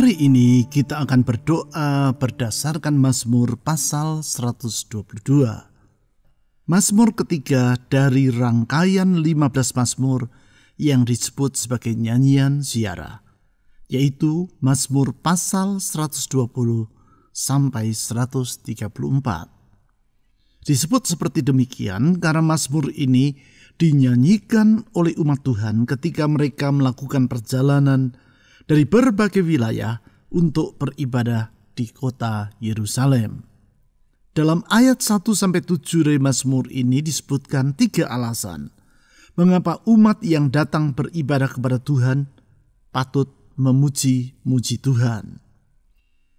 Hari ini kita akan berdoa berdasarkan Mazmur pasal 122. Mazmur ketiga dari rangkaian 15 Mazmur yang disebut sebagai nyanyian ziarah, yaitu Mazmur pasal 120 sampai 134. Disebut seperti demikian karena Mazmur ini dinyanyikan oleh umat Tuhan ketika mereka melakukan perjalanan dari berbagai wilayah untuk beribadah di kota Yerusalem. Dalam ayat 1-7 dari Mazmur ini disebutkan 3 alasan mengapa umat yang datang beribadah kepada Tuhan patut memuji-muji Tuhan.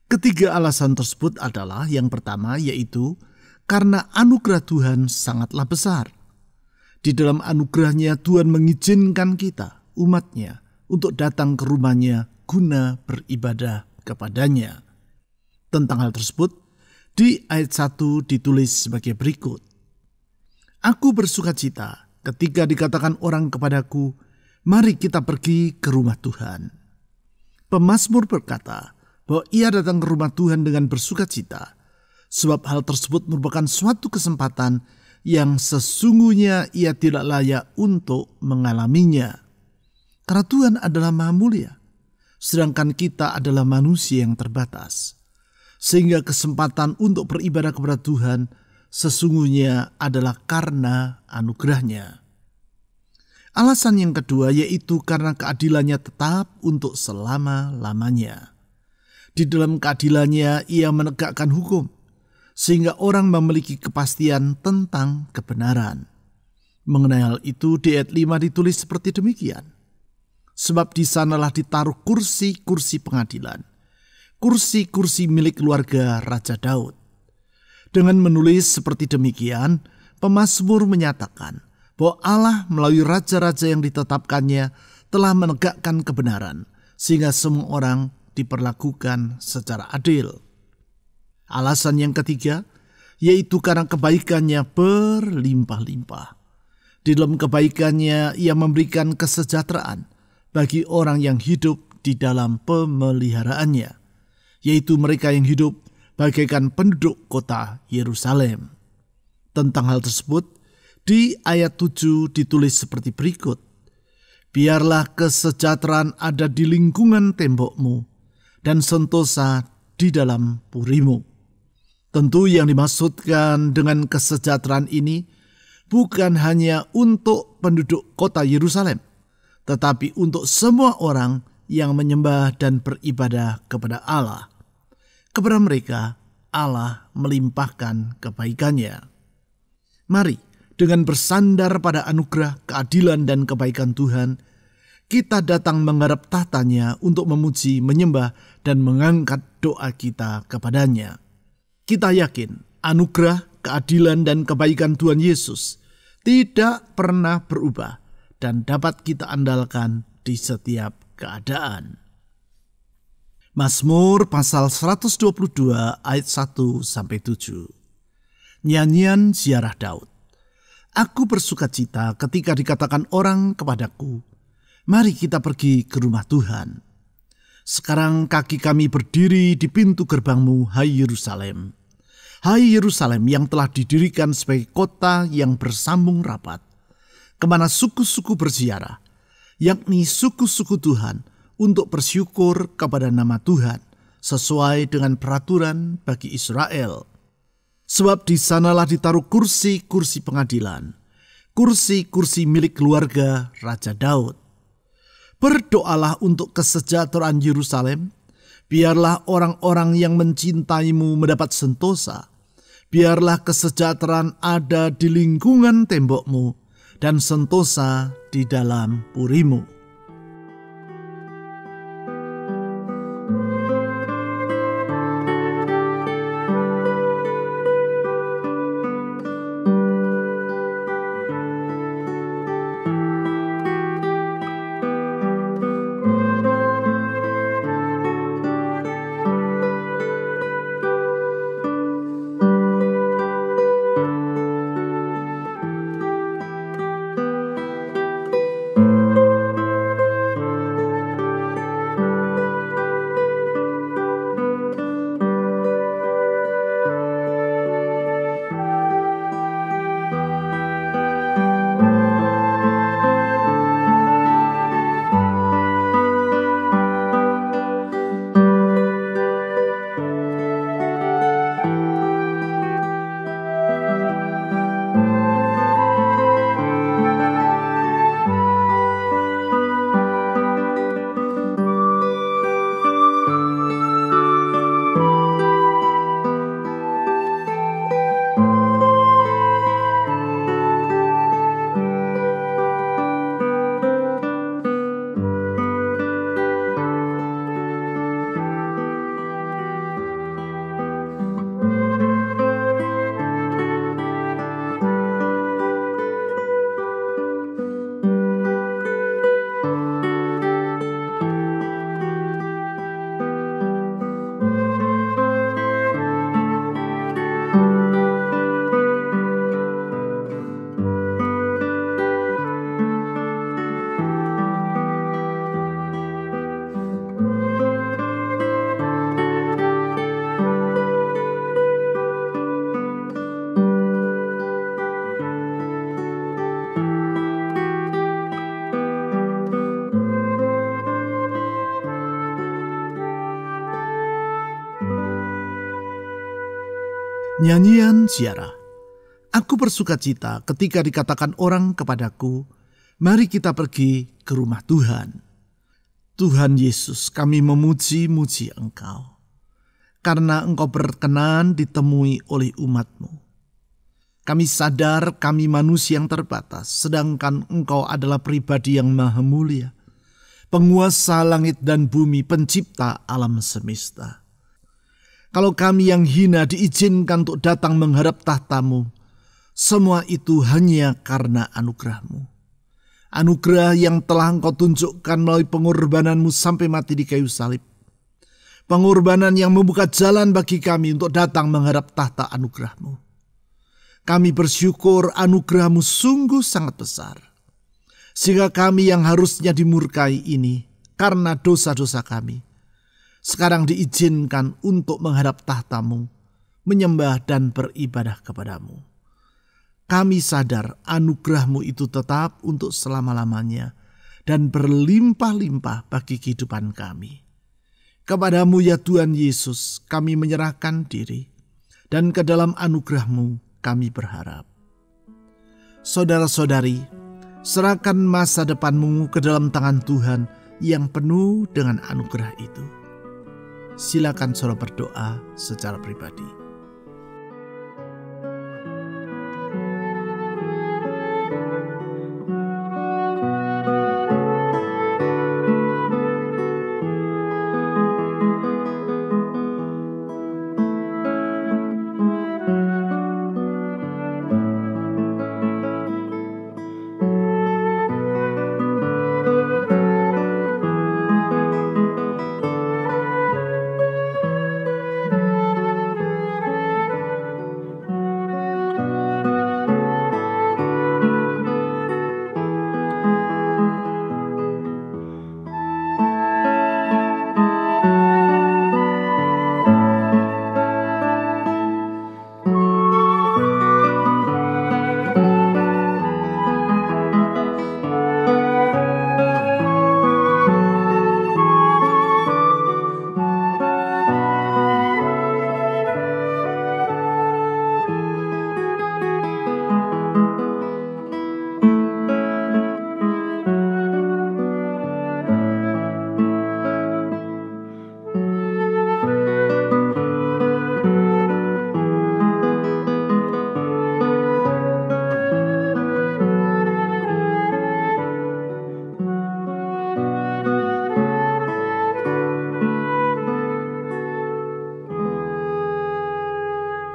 Ketiga alasan tersebut adalah yang pertama, yaitu karena anugerah Tuhan sangatlah besar. Di dalam anugerahnya Tuhan mengizinkan kita, umatnya, untuk datang ke rumahnya guna beribadah kepadanya. Tentang hal tersebut, di ayat 1 ditulis sebagai berikut. Aku bersukacita ketika dikatakan orang kepadaku, mari kita pergi ke rumah Tuhan. Pemazmur berkata bahwa ia datang ke rumah Tuhan dengan bersukacita, sebab hal tersebut merupakan suatu kesempatan yang sesungguhnya ia tidak layak untuk mengalaminya. Karena Tuhan adalah Maha Mulia, sedangkan kita adalah manusia yang terbatas. Sehingga kesempatan untuk beribadah kepada Tuhan sesungguhnya adalah karena anugerah-Nya. Alasan yang kedua yaitu karena keadilannya tetap untuk selama-lamanya. Di dalam keadilannya ia menegakkan hukum, sehingga orang memiliki kepastian tentang kebenaran. Mengenai hal itu di ayat 5 ditulis seperti demikian. Sebab di sanalah ditaruh kursi-kursi pengadilan, kursi-kursi milik keluarga Raja Daud. Dengan menulis seperti demikian, pemazmur menyatakan bahwa Allah melalui raja-raja yang ditetapkannya telah menegakkan kebenaran, sehingga semua orang diperlakukan secara adil. Alasan yang ketiga, yaitu karena kebaikannya berlimpah-limpah. Di dalam kebaikannya ia memberikan kesejahteraan bagi orang yang hidup di dalam pemeliharaannya, yaitu mereka yang hidup bagaikan penduduk kota Yerusalem. Tentang hal tersebut, di ayat 7 ditulis seperti berikut. Biarlah kesejahteraan ada di lingkungan tembokmu, dan sentosa di dalam purimu. Tentu yang dimaksudkan dengan kesejahteraan ini bukan hanya untuk penduduk kota Yerusalem, tetapi untuk semua orang yang menyembah dan beribadah kepada Allah. Kepada mereka, Allah melimpahkan kebaikannya. Mari, dengan bersandar pada anugerah, keadilan, dan kebaikan Tuhan, kita datang mengharap tahtanya untuk memuji, menyembah, dan mengangkat doa kita kepadanya. Kita yakin anugerah, keadilan, dan kebaikan Tuhan Yesus tidak pernah berubah dan dapat kita andalkan di setiap keadaan. Mazmur pasal 122 ayat 1-7. Nyanyian ziarah Daud. Aku bersukacita ketika dikatakan orang kepadaku, mari kita pergi ke rumah Tuhan. Sekarang kaki kami berdiri di pintu gerbangmu, hai Yerusalem. Hai Yerusalem yang telah didirikan sebagai kota yang bersambung rapat, kemana suku-suku berziarah, yakni suku-suku Tuhan, untuk bersyukur kepada nama Tuhan, sesuai dengan peraturan bagi Israel. Sebab di sanalah ditaruh kursi-kursi pengadilan, kursi-kursi milik keluarga Raja Daud. Berdoalah untuk kesejahteraan Yerusalem, biarlah orang-orang yang mencintaimu mendapat sentosa, biarlah kesejahteraan ada di lingkungan tembokmu, dan sentosa di dalam purimu. Nyanyian ziarah. Aku bersukacita ketika dikatakan orang kepadaku, mari kita pergi ke rumah Tuhan. Tuhan Yesus, kami memuji-muji Engkau, karena Engkau berkenan ditemui oleh umat-Mu. Kami sadar kami manusia yang terbatas, sedangkan Engkau adalah pribadi yang maha mulia, penguasa langit dan bumi, pencipta alam semesta. Kalau kami yang hina diizinkan untuk datang menghadap tahta-Mu, semua itu hanya karena anugerah-Mu. Anugerah yang telah Engkau tunjukkan melalui pengorbanan-Mu sampai mati di kayu salib. Pengorbanan yang membuka jalan bagi kami untuk datang menghadap tahta anugerah-Mu. Kami bersyukur anugerah-Mu sungguh sangat besar, sehingga kami yang harusnya dimurkai ini karena dosa-dosa kami, sekarang diizinkan untuk menghadap tahta-Mu, menyembah dan beribadah kepada-Mu. Kami sadar anugerah-Mu itu tetap untuk selama-lamanya dan berlimpah-limpah bagi kehidupan kami. Kepada-Mu ya Tuhan Yesus kami menyerahkan diri, dan ke dalam anugerah-Mu kami berharap. Saudara-saudari, serahkan masa depanmu ke dalam tangan Tuhan yang penuh dengan anugerah itu. Silakan saudara berdoa secara pribadi.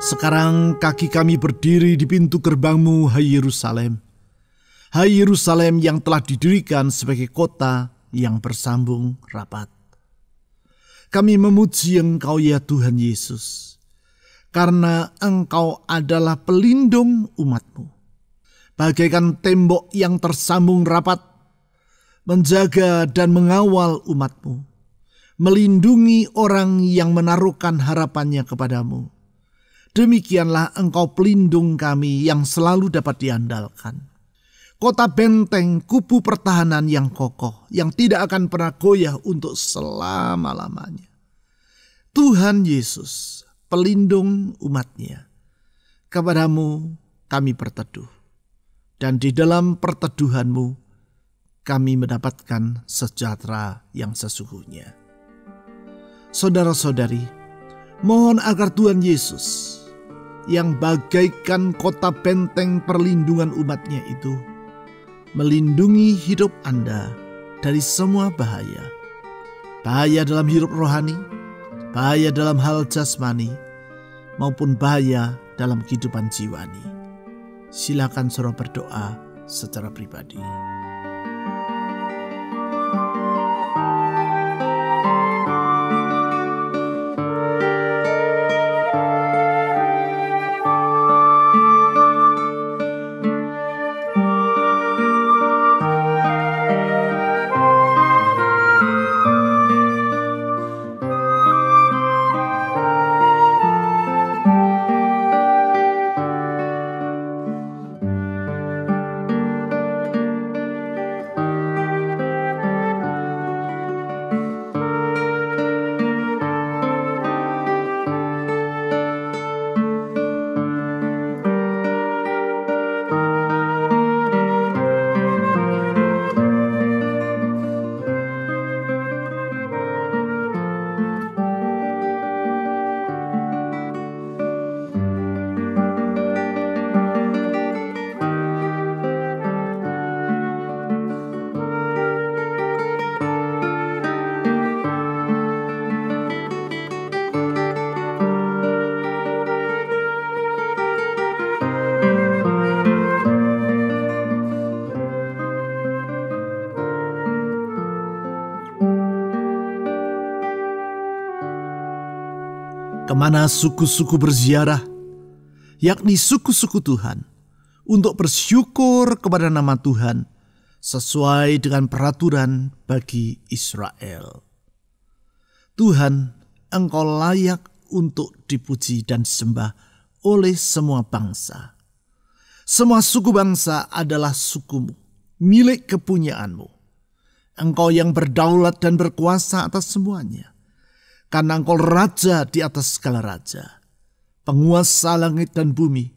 Sekarang kaki kami berdiri di pintu gerbang-Mu, hai Yerusalem. Hai Yerusalem yang telah didirikan sebagai kota yang bersambung rapat. Kami memuji Engkau ya Tuhan Yesus, karena Engkau adalah pelindung umat-Mu. Bagaikan tembok yang tersambung rapat, menjaga dan mengawal umat-Mu, melindungi orang yang menaruhkan harapannya kepadamu. Demikianlah Engkau pelindung kami yang selalu dapat diandalkan. Kota benteng, kubu pertahanan yang kokoh, yang tidak akan pernah goyah untuk selama-lamanya. Tuhan Yesus, pelindung umat-Nya. Kepada-Mu kami berteduh, dan di dalam perteduhan-Mu kami mendapatkan sejahtera yang sesungguhnya. Saudara-saudari, mohon agar Tuhan Yesus yang bagaikan kota benteng perlindungan umat-Nya itu melindungi hidup Anda dari semua bahaya. Bahaya dalam hidup rohani, bahaya dalam hal jasmani, maupun bahaya dalam kehidupan jiwani. Silakan saudara berdoa secara pribadi. kemana suku-suku berziarah, yakni suku-suku Tuhan, untuk bersyukur kepada nama Tuhan sesuai dengan peraturan bagi Israel. Tuhan, Engkau layak untuk dipuji dan disembah oleh semua bangsa. Semua suku bangsa adalah sukumu, milik kepunyaanmu. Engkau yang berdaulat dan berkuasa atas semuanya. Karena Engkau raja di atas segala raja, penguasa langit dan bumi,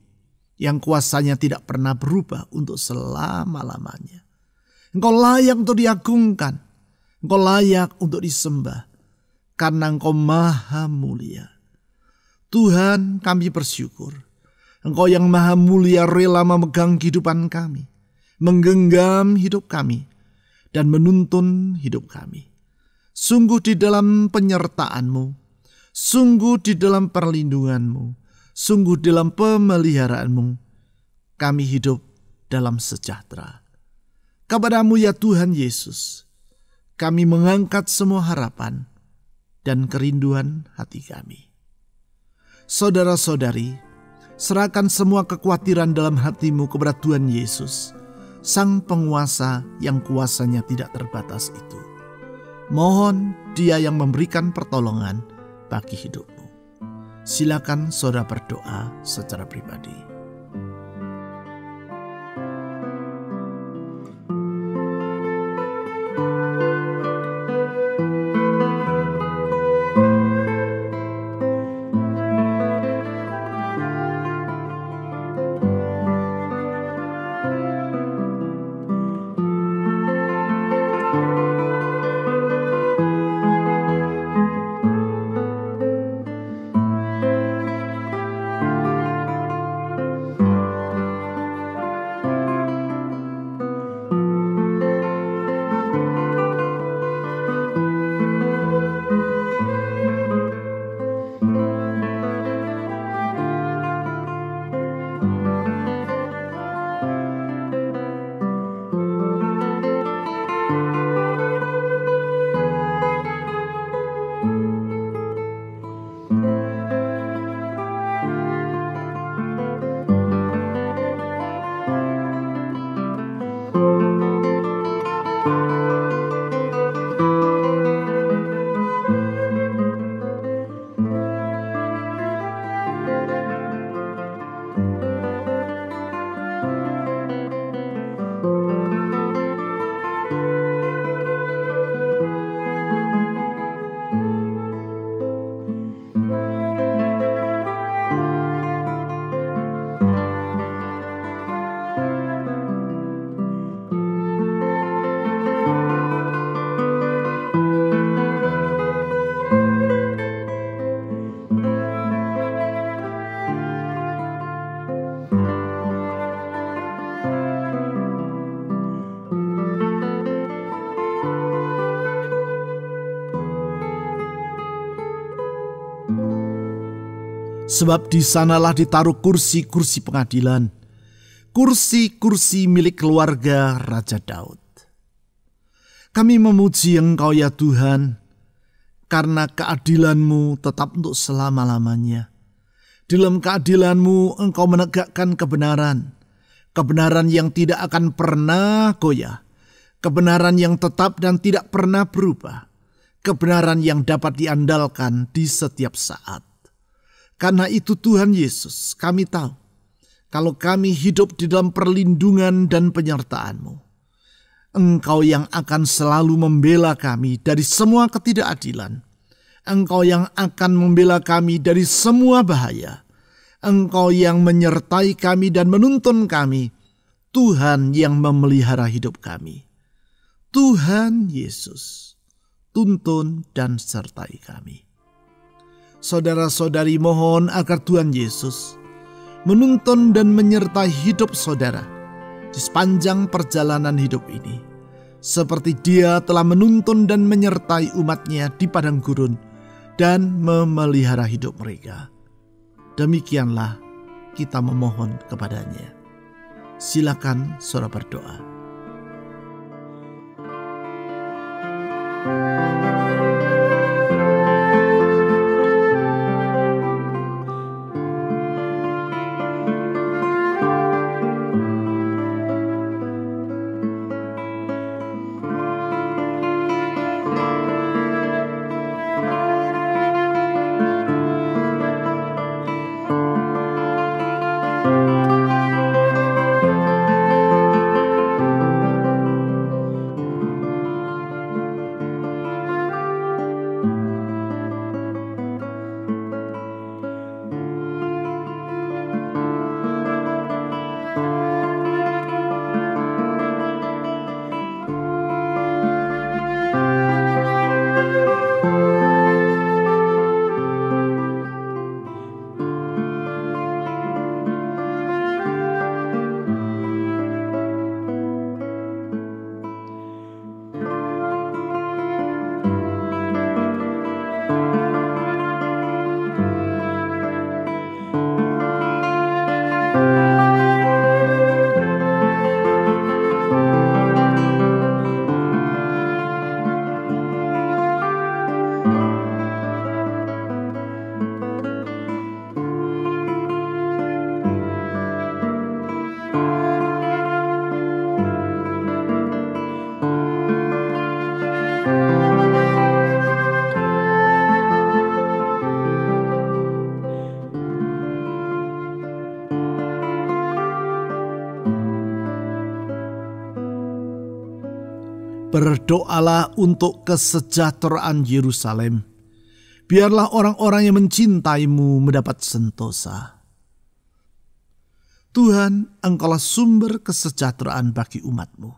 yang kuasanya tidak pernah berubah untuk selama-lamanya. Engkau layak untuk diagungkan, Engkau layak untuk disembah, karena Engkau maha mulia. Tuhan, kami bersyukur, Engkau yang maha mulia rela memegang kehidupan kami, menggenggam hidup kami, dan menuntun hidup kami. Sungguh di dalam penyertaan-Mu, sungguh di dalam perlindungan-Mu, sungguh dalam pemeliharaan-Mu, kami hidup dalam sejahtera. Kepada-Mu ya Tuhan Yesus, kami mengangkat semua harapan dan kerinduan hati kami. Saudara-saudari, serahkan semua kekhawatiran dalam hatimu kepada Tuhan Yesus, Sang Penguasa yang kuasanya tidak terbatas itu. Mohon Dia yang memberikan pertolongan bagi hidupmu. Silakan saudara berdoa secara pribadi. Sebab di sanalah ditaruh kursi-kursi pengadilan, kursi-kursi milik keluarga Raja Daud. Kami memuji Engkau ya Tuhan, karena keadilan-Mu tetap untuk selama-lamanya. Di dalam keadilan-Mu Engkau menegakkan kebenaran, kebenaran yang tidak akan pernah goyah, kebenaran yang tetap dan tidak pernah berubah, kebenaran yang dapat diandalkan di setiap saat. Karena itu Tuhan Yesus, kami tahu kalau kami hidup di dalam perlindungan dan penyertaan-Mu, Engkau yang akan selalu membela kami dari semua ketidakadilan. Engkau yang akan membela kami dari semua bahaya. Engkau yang menyertai kami dan menuntun kami. Tuhan yang memelihara hidup kami. Tuhan Yesus, tuntun dan sertai kami. Saudara-saudari, mohon agar Tuhan Yesus menuntun dan menyertai hidup saudara di sepanjang perjalanan hidup ini, seperti Dia telah menuntun dan menyertai umat-Nya di padang gurun dan memelihara hidup mereka. Demikianlah kita memohon kepada-Nya. Silakan saudara berdoa. Berdoalah untuk kesejahteraan Yerusalem. Biarlah orang-orang yang mencintaimu mendapat sentosa. Tuhan, Engkaulah sumber kesejahteraan bagi umat-Mu.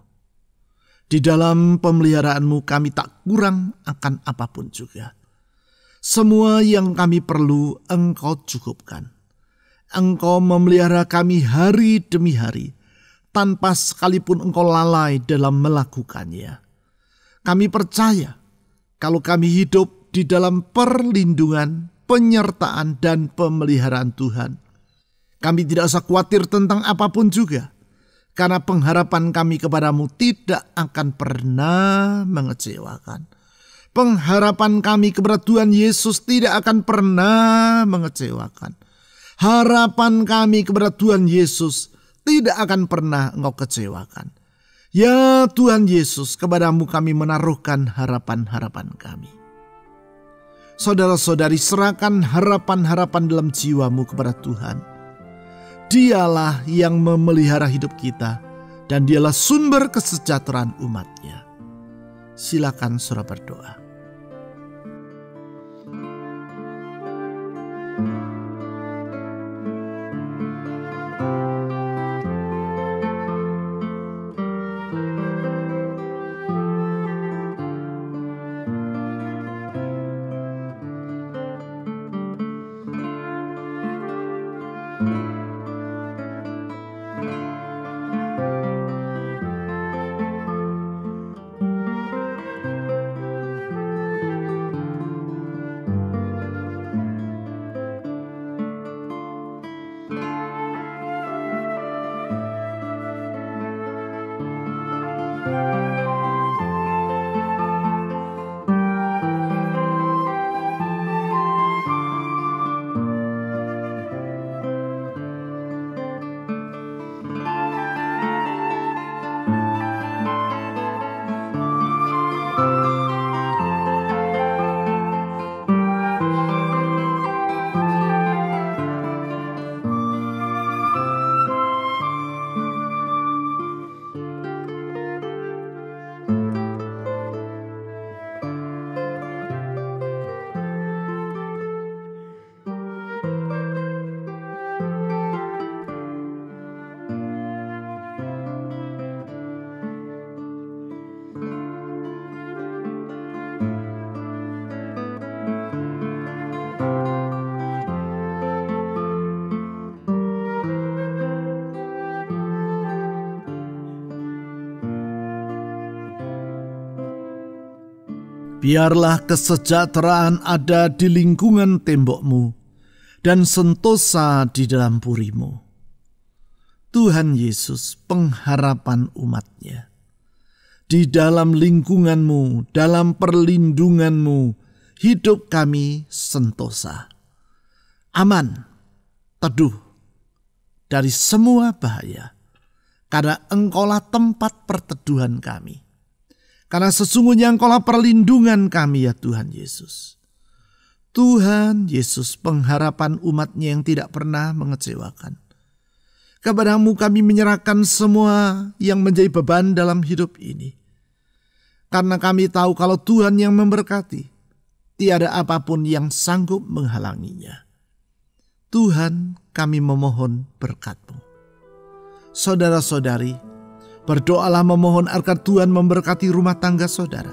Di dalam pemeliharaanmu kami tak kurang akan apapun juga. Semua yang kami perlu Engkau cukupkan. Engkau memelihara kami hari demi hari, tanpa sekalipun Engkau lalai dalam melakukannya. Kami percaya kalau kami hidup di dalam perlindungan, penyertaan, dan pemeliharaan Tuhan. Kami tidak usah khawatir tentang apapun juga, karena pengharapan kami kepadamu tidak akan pernah mengecewakan. Pengharapan kami kepada Tuhan Yesus tidak akan pernah mengecewakan. Harapan kami kepada Tuhan Yesus tidak akan pernah Engkau kecewakan. Ya Tuhan Yesus, kepadamu kami menaruhkan harapan-harapan kami. Saudara-saudari, serahkan harapan-harapan dalam jiwamu kepada Tuhan. Dialah yang memelihara hidup kita dan dialah sumber kesejahteraan umat-Nya. Silakan saudara berdoa. Biarlah kesejahteraan ada di lingkungan tembokmu dan sentosa di dalam purimu. Tuhan Yesus, pengharapan umat-Nya. Di dalam lingkunganmu, dalam perlindunganmu, hidup kami sentosa. Aman, teduh dari semua bahaya, karena Engkaulah tempat perteduhan kami. Karena sesungguhnya Engkaulah perlindungan kami ya Tuhan Yesus. Tuhan Yesus, pengharapan umat-Nya yang tidak pernah mengecewakan. Kepadamu kami menyerahkan semua yang menjadi beban dalam hidup ini. Karena kami tahu kalau Tuhan yang memberkati, tiada apapun yang sanggup menghalanginya. Tuhan, kami memohon berkat-Mu. Saudara-saudari, berdoalah memohon agar Tuhan memberkati rumah tangga saudara,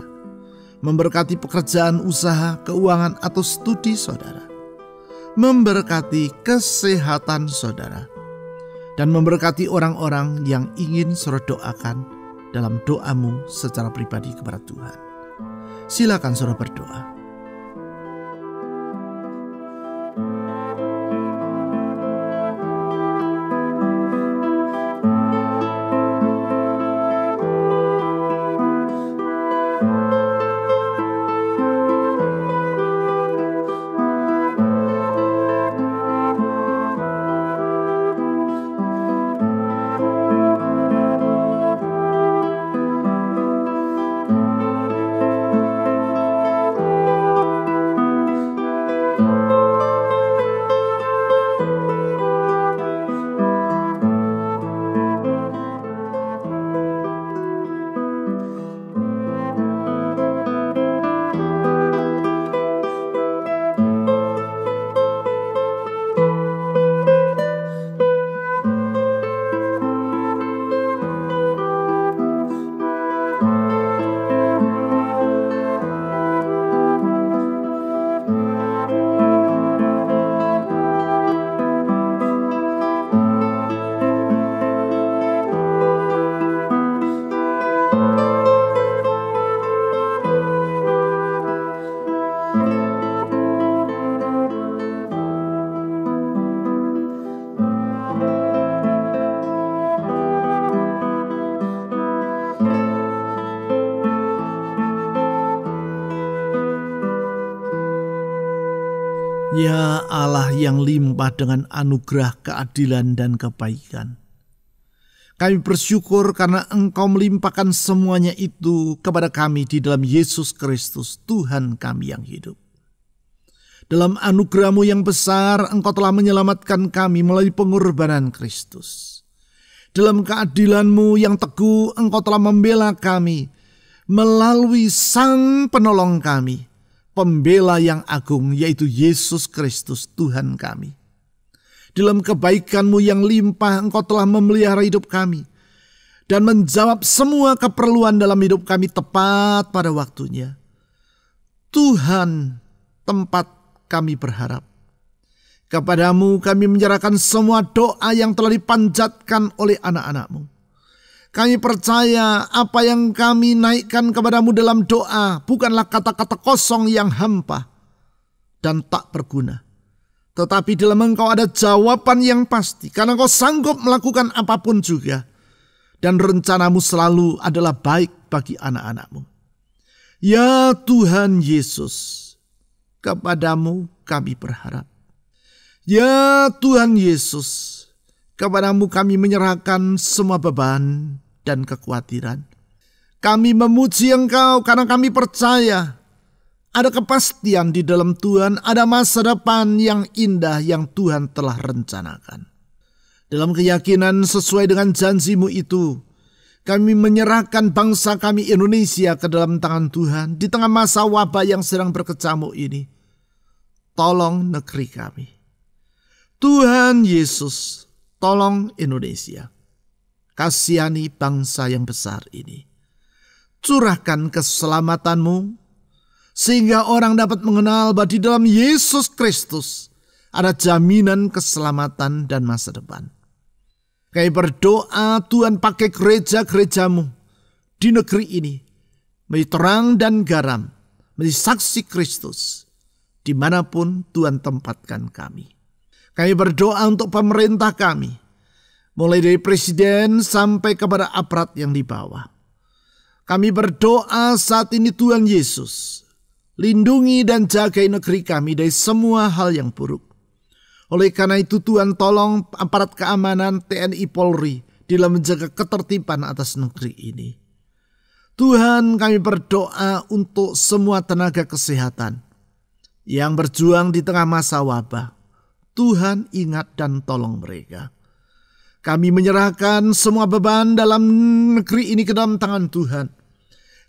memberkati pekerjaan, usaha, keuangan, atau studi saudara, memberkati kesehatan saudara, dan memberkati orang-orang yang ingin saudara doakan dalam doamu secara pribadi kepada Tuhan. Silakan saudara berdoa. Ya Allah yang limpah dengan anugerah, keadilan, dan kebaikan, kami bersyukur karena Engkau melimpahkan semuanya itu kepada kami di dalam Yesus Kristus, Tuhan kami yang hidup. Dalam anugerah-Mu yang besar, Engkau telah menyelamatkan kami melalui pengorbanan Kristus. Dalam keadilan-Mu yang teguh, Engkau telah membela kami melalui Sang Penolong kami, Pembela yang agung, yaitu Yesus Kristus, Tuhan kami. Dalam kebaikan-Mu yang limpah, Engkau telah memelihara hidup kami dan menjawab semua keperluan dalam hidup kami tepat pada waktunya. Tuhan, tempat kami berharap. Kepadamu kami menyerahkan semua doa yang telah dipanjatkan oleh anak-anak-Mu. Kami percaya apa yang kami naikkan kepadamu dalam doa bukanlah kata-kata kosong yang hampa dan tak berguna. Tetapi dalam Engkau ada jawaban yang pasti, karena Engkau sanggup melakukan apapun juga. Dan rencanamu selalu adalah baik bagi anak-anak-Mu. Ya Tuhan Yesus, kepadamu kami berharap. Ya Tuhan Yesus, kepadamu kami menyerahkan semua beban dan kekhawatiran. Kami memuji Engkau karena kami percaya ada kepastian di dalam Tuhan, ada masa depan yang indah yang Tuhan telah rencanakan. Dalam keyakinan sesuai dengan janji-Mu itu, kami menyerahkan bangsa kami Indonesia ke dalam tangan Tuhan di tengah masa wabah yang sedang berkecamuk ini. Tolong negeri kami. Tuhan Yesus, tolong Indonesia. Kasihani bangsa yang besar ini. Curahkan keselamatan-Mu sehingga orang dapat mengenal bahwa di dalam Yesus Kristus ada jaminan keselamatan dan masa depan. Kami berdoa Tuhan pakai gereja-gereja-Mu di negeri ini menjadi terang dan garam, menjadi saksi Kristus dimanapun Tuhan tempatkan kami. Kami berdoa untuk pemerintah kami, mulai dari presiden sampai kepada aparat yang di bawah. Kami berdoa saat ini Tuhan Yesus, lindungi dan jagai negeri kami dari semua hal yang buruk. Oleh karena itu Tuhan tolong aparat keamanan TNI Polri dalam menjaga ketertiban atas negeri ini. Tuhan, kami berdoa untuk semua tenaga kesehatan yang berjuang di tengah masa wabah. Tuhan ingat dan tolong mereka. Kami menyerahkan semua beban dalam negeri ini ke dalam tangan Tuhan.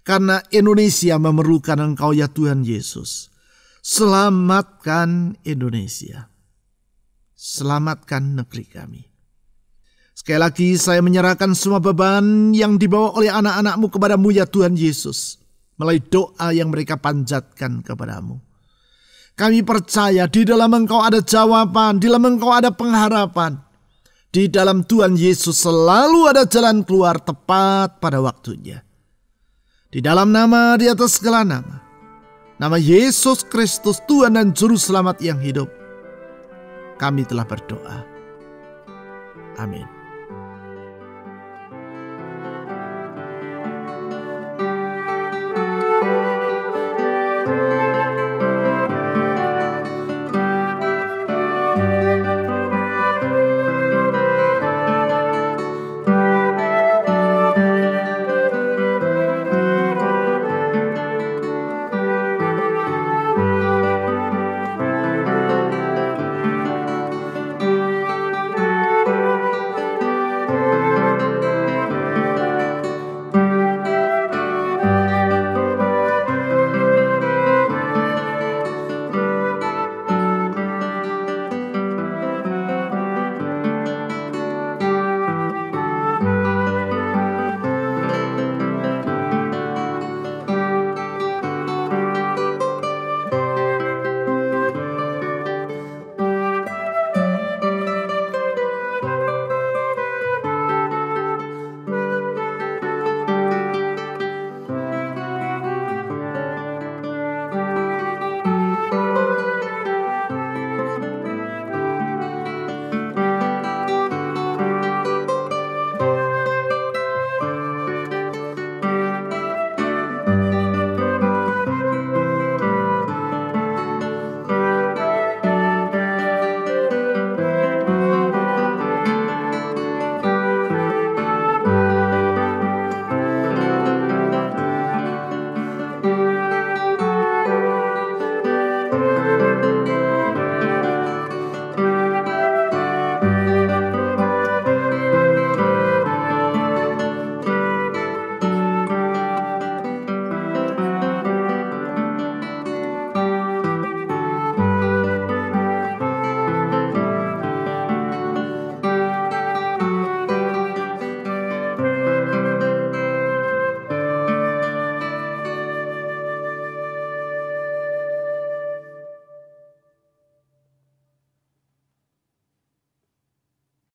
Karena Indonesia memerlukan Engkau ya Tuhan Yesus. Selamatkan Indonesia. Selamatkan negeri kami. Sekali lagi saya menyerahkan semua beban yang dibawa oleh anak-anak-Mu kepadamu ya Tuhan Yesus. Melalui doa yang mereka panjatkan kepadamu. Kami percaya di dalam Engkau ada jawaban, di dalam Engkau ada pengharapan. Di dalam Tuhan Yesus selalu ada jalan keluar tepat pada waktunya. Di dalam nama di atas segala nama, nama Yesus Kristus Tuhan dan Juru Selamat yang hidup, kami telah berdoa. Amin.